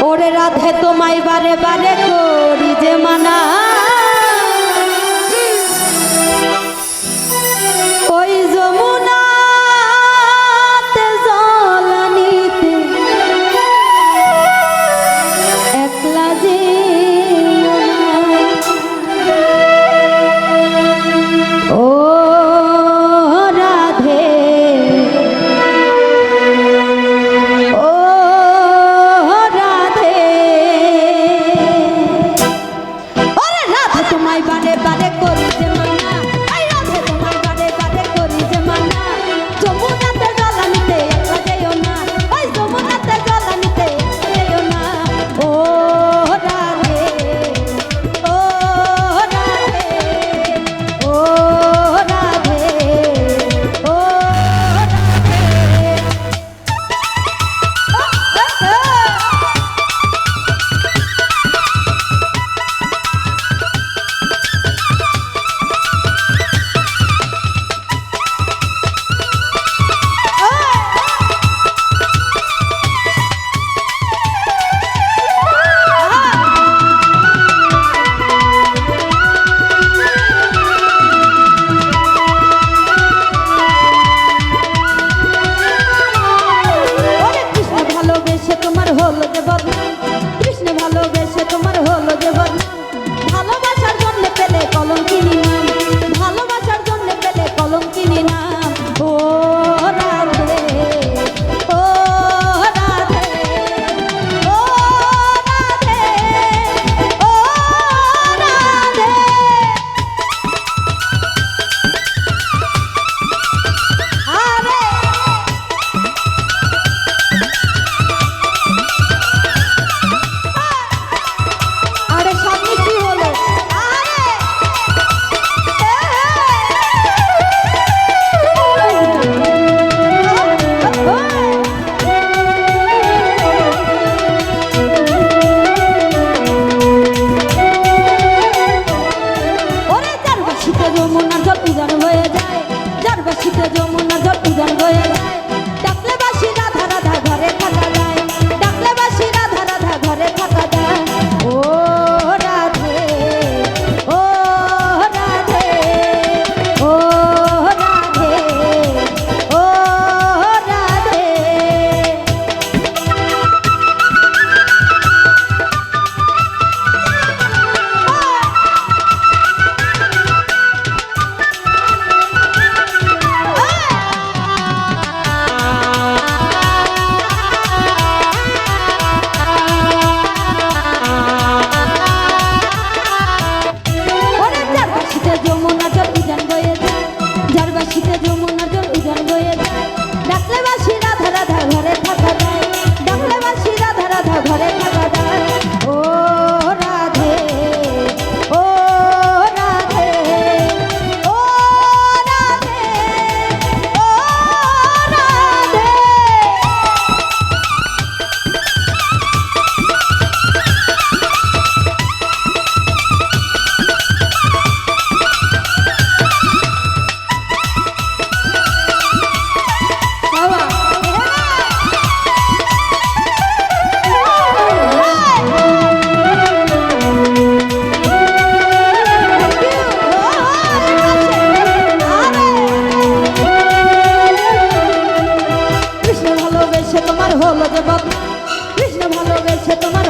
ওরে রাধে তোমায় বারে বারে করি যে মানা, ওই যমুনাতে জল নিতে একলা যেও না। ও রাধে ও রাধে, ওরে রাধে তোমায় বারে বারে করি যে মানা, আই রাধে তোমায় বারে বারে করি যে মানা, যমুনাতে জল নিতে একলা যেও না, ওই যমুনাতে জল নিতে একলা যেও না। ও রাধে ও রাধে ও রাধে ও যমুনার জল উজান হয়ে যায়, যার বাসিতে যমুনার জল উজান হয়ে যায়, ডাকলে বাসি রাধা রাধা ঘরে থাকা যায়, ডাকলে বাসি রাধা রাধা ঘরে থাকা যায়। ও রাধে ও রাধে ও রাধে ও রাধে, যমুনার জল উজান বয়ে যায়, যার বাসিতে যমুনার জল উজান বয়ে যায়, ডাকলে বাসি রাধা রাধা ঘরে থাকা যায়, ডাকলে বাসি রাধা রাধা ঘরে থাকা যায়। ও রাধে ও রাধে ও রাধে ও রাধে, কৃষ্ণ ভালোবেসে তোমার হলো যে বদনাম, কৃষ্ণ ভালোবেসে তোমার